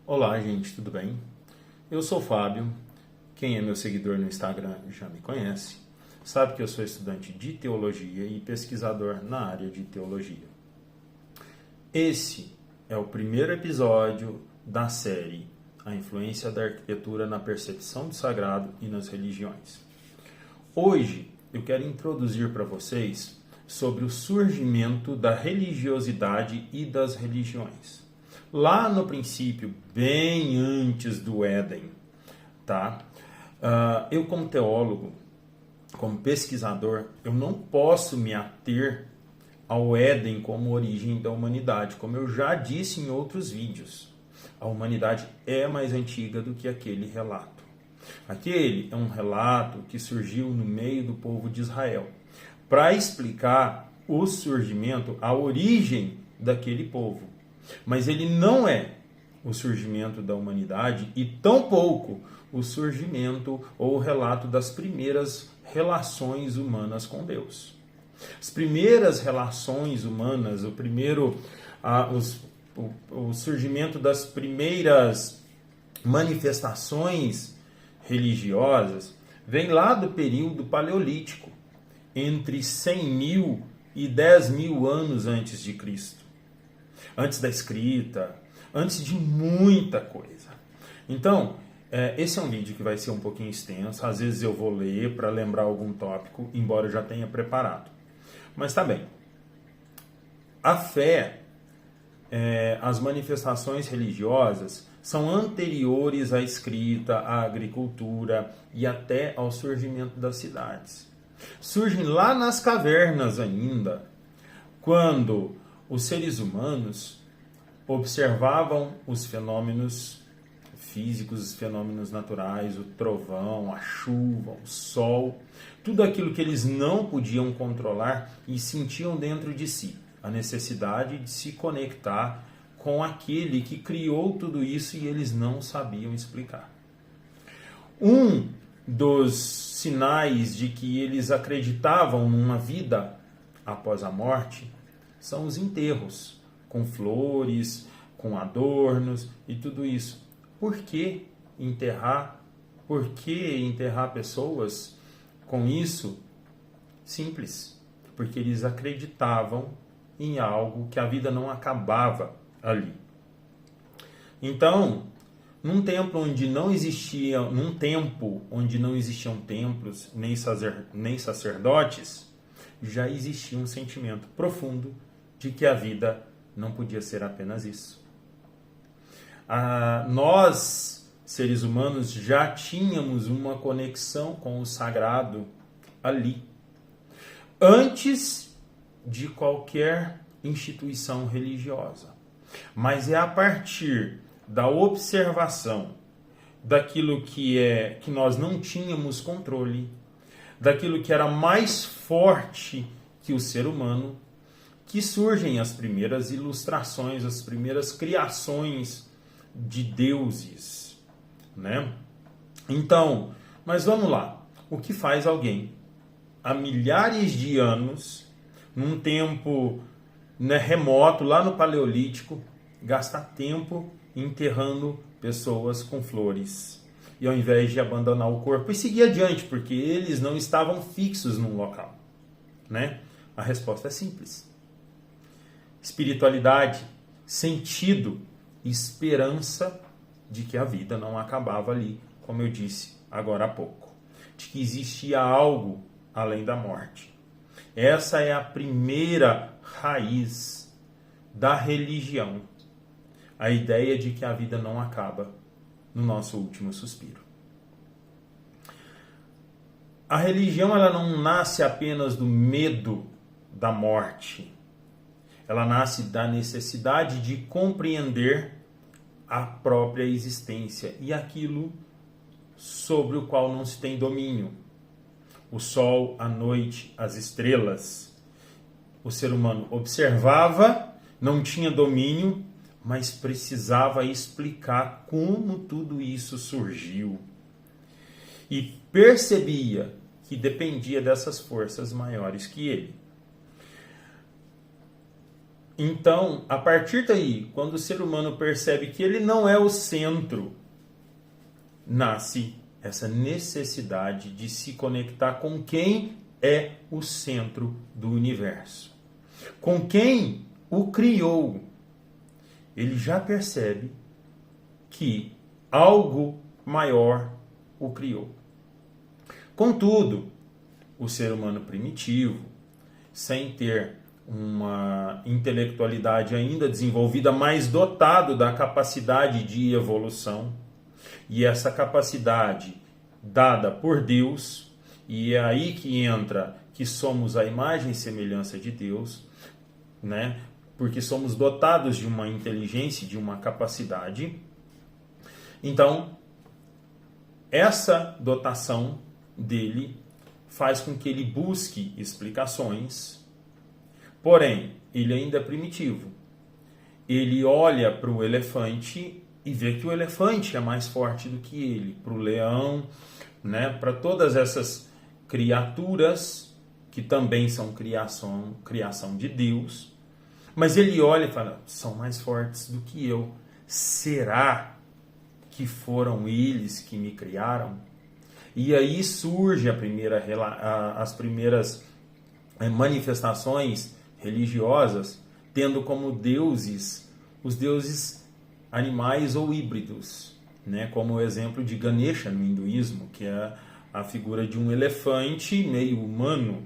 Olá, gente, tudo bem? Eu sou o Fábio. Quem é meu seguidor no Instagram já me conhece. Sabe que eu sou estudante de teologia e pesquisador na área de teologia. Esse é o primeiro episódio da série A Influência da Arquitetura na Percepção do Sagrado e nas Religiões. Hoje eu quero introduzir para vocês sobre o surgimento da religiosidade e das religiões. Lá no princípio, bem antes do Éden, tá? Eu como teólogo, como pesquisador, eu não posso me ater ao Éden como origem da humanidade, como eu já disse em outros vídeos. A humanidade é mais antiga do que aquele relato. Aquele é um relato que surgiu no meio do povo de Israel, para explicar o surgimento, a origem daquele povo. Mas ele não é o surgimento da humanidade e tampouco o surgimento ou o relato das primeiras relações humanas com Deus. As primeiras relações humanas, o surgimento das primeiras manifestações religiosas vem lá do período paleolítico, entre 100 mil e 10 mil anos antes de Cristo. Antes da escrita, antes de muita coisa. Então, esse é um vídeo que vai ser um pouquinho extenso. Às vezes eu vou ler para lembrar algum tópico, embora eu já tenha preparado. Mas tá bem. A fé, as manifestações religiosas são anteriores à escrita, à agricultura e até ao surgimento das cidades. Surgem lá nas cavernas ainda, quando os seres humanos observavam os fenômenos físicos, os fenômenos naturais, o trovão, a chuva, o sol, tudo aquilo que eles não podiam controlar e sentiam dentro de si a necessidade de se conectar com aquele que criou tudo isso e eles não sabiam explicar. Um dos sinais de que eles acreditavam numa vida após a morte são os enterros, com flores, com adornos e tudo isso. Por que enterrar? Por que enterrar pessoas com isso? Simples. Porque eles acreditavam em algo, que a vida não acabava ali. Então, num tempo onde não existiam templos nem sacerdotes, já existia um sentimento profundo de que a vida não podia ser apenas isso. Nós, seres humanos, já tínhamos uma conexão com o sagrado ali, antes de qualquer instituição religiosa. Mas é a partir da observação daquilo que nós não tínhamos controle, daquilo que era mais forte que o ser humano, que surgem as primeiras ilustrações, as primeiras criações de deuses, né? Então, mas vamos lá. O que faz alguém, há milhares de anos, num tempo remoto, lá no Paleolítico, gastar tempo enterrando pessoas com flores, e ao invés de abandonar o corpo e seguir adiante, porque eles não estavam fixos num local, né? A resposta é simples. Espiritualidade, sentido, esperança de que a vida não acabava ali, como eu disse agora há pouco, de que existia algo além da morte. Essa é a primeira raiz da religião, a ideia de que a vida não acaba no nosso último suspiro. A religião, ela não nasce apenas do medo da morte. Ela nasce da necessidade de compreender a própria existência e aquilo sobre o qual não se tem domínio. O sol, a noite, as estrelas. O ser humano observava, não tinha domínio, mas precisava explicar como tudo isso surgiu. E percebia que dependia dessas forças maiores que ele. Então, a partir daí, quando o ser humano percebe que ele não é o centro, nasce essa necessidade de se conectar com quem é o centro do universo, com quem o criou. Ele já percebe que algo maior o criou. Contudo, o ser humano primitivo, sem ter uma intelectualidade ainda desenvolvida, mas dotado da capacidade de evolução, e essa capacidade dada por Deus, e é aí que entra que somos a imagem e semelhança de Deus, né? Porque somos dotados de uma inteligência, de uma capacidade. Então, essa dotação dele faz com que ele busque explicações, porém, ele ainda é primitivo. Ele olha para o elefante e vê que o elefante é mais forte do que ele, para o leão, né? Para todas essas criaturas que também são criação de Deus, mas ele olha e fala, são mais fortes do que eu. Será que foram eles que me criaram? E aí surge as primeiras manifestações religiosas, tendo como deuses os deuses animais ou híbridos, né? Como o exemplo de Ganesha no hinduísmo, que é a figura de um elefante meio humano,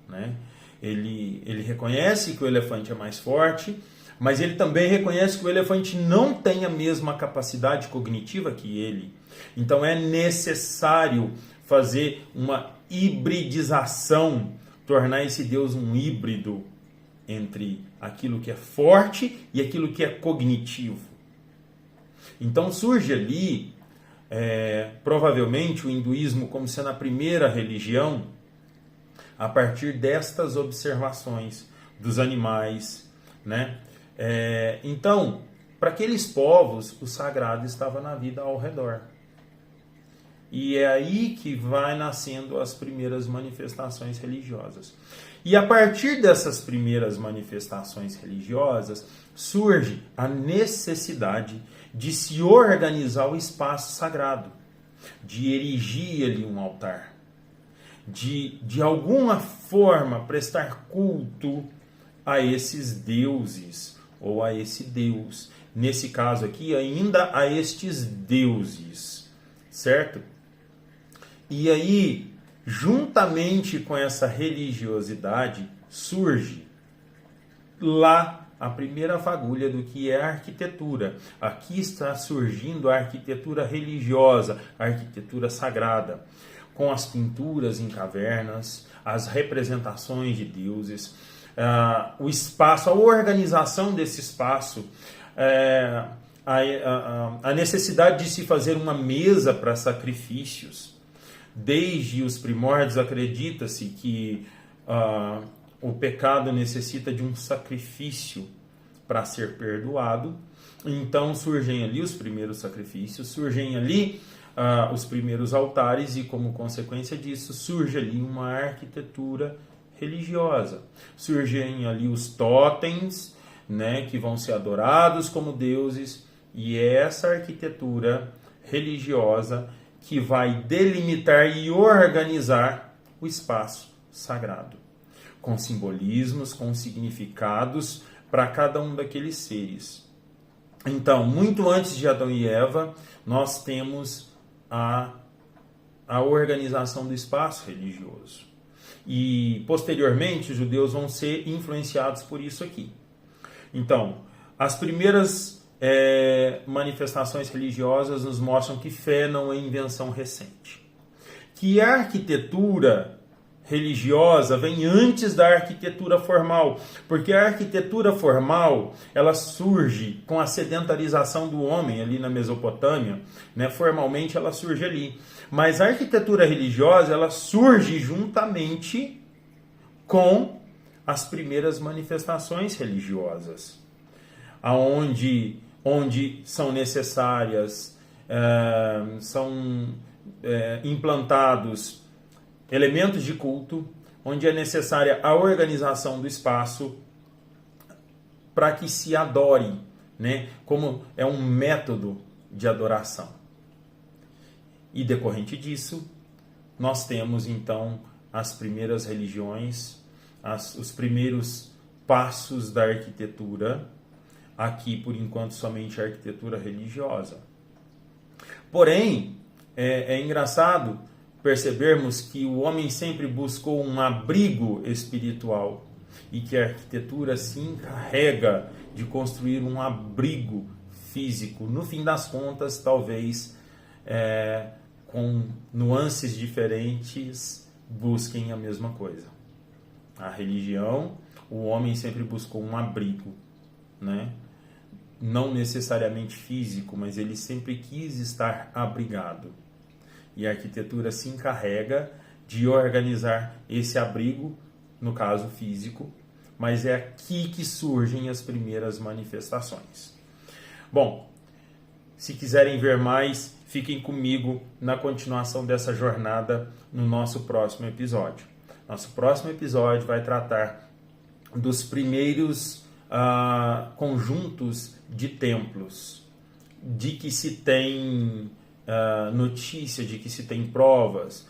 né? Ele reconhece que o elefante é mais forte, mas ele também reconhece que o elefante não tem a mesma capacidade cognitiva que ele. Então é necessário fazer uma hibridização, tornar esse Deus um híbrido entre aquilo que é forte e aquilo que é cognitivo. Então surge ali, provavelmente, o hinduísmo como sendo a primeira religião a partir destas observações dos animais, né? Então, para aqueles povos, o sagrado estava na vida ao redor. E é aí que vai nascendo as primeiras manifestações religiosas. E a partir dessas primeiras manifestações religiosas, surge a necessidade de se organizar o espaço sagrado, de erigir ali um altar, de alguma forma prestar culto a esses deuses ou a esse Deus. Nesse caso aqui, ainda a estes deuses, certo? E aí, juntamente com essa religiosidade, surge lá a primeira fagulha do que é a arquitetura. Aqui está surgindo a arquitetura religiosa, a arquitetura sagrada, com as pinturas em cavernas, as representações de deuses, o espaço, a organização desse espaço, a necessidade de se fazer uma mesa para sacrifícios. Desde os primórdios acredita-se que o pecado necessita de um sacrifício para ser perdoado. Então surgem ali os primeiros sacrifícios, surgem ali os primeiros altares e, como consequência disso, surge ali uma arquitetura religiosa. Surgem ali os totens, né, que vão ser adorados como deuses, e é essa arquitetura religiosa que vai delimitar e organizar o espaço sagrado, com simbolismos, com significados para cada um daqueles seres. Então, muito antes de Adão e Eva, nós temos a organização do espaço religioso. E, posteriormente, os judeus vão ser influenciados por isso aqui. Então, as primeiras manifestações religiosas nos mostram que fé não é invenção recente. Que a arquitetura religiosa vem antes da arquitetura formal, porque a arquitetura formal ela surge com a sedentarização do homem ali na Mesopotâmia, né? Formalmente ela surge ali, mas a arquitetura religiosa ela surge juntamente com as primeiras manifestações religiosas, onde são necessárias, são implantados elementos de culto, onde é necessária a organização do espaço, para que se adore, né? Como é um método de adoração. E decorrente disso, nós temos então as primeiras religiões, os primeiros passos da arquitetura, aqui por enquanto somente a arquitetura religiosa. Porém, é engraçado percebermos que o homem sempre buscou um abrigo espiritual e que a arquitetura se encarrega de construir um abrigo físico. No fim das contas, talvez com nuances diferentes, busquem a mesma coisa. A religião, o homem sempre buscou um abrigo, né? Não necessariamente físico, mas ele sempre quis estar abrigado. E a arquitetura se encarrega de organizar esse abrigo, no caso físico, mas é aqui que surgem as primeiras manifestações. Bom, se quiserem ver mais, fiquem comigo na continuação dessa jornada no nosso próximo episódio. Nosso próximo episódio vai tratar dos primeiros conjuntos de templos, de que se tem notícia, de que se tem provas,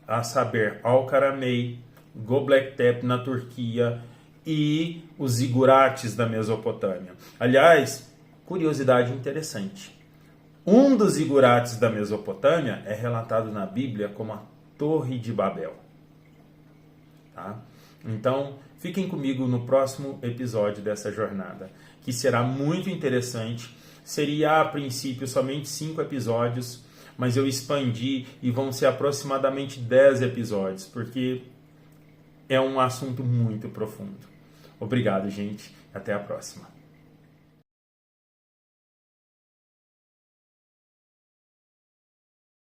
a saber, Al-Karamei, Göbekli Tepe na Turquia e os zigurates da Mesopotâmia. Aliás, curiosidade interessante. Um dos zigurates da Mesopotâmia é relatado na Bíblia como a Torre de Babel. Tá? Então, fiquem comigo no próximo episódio dessa jornada, que será muito interessante. Seria, a princípio, somente 5 episódios, mas eu expandi e vão ser aproximadamente 10 episódios, porque é um assunto muito profundo. Obrigado, gente. Até a próxima.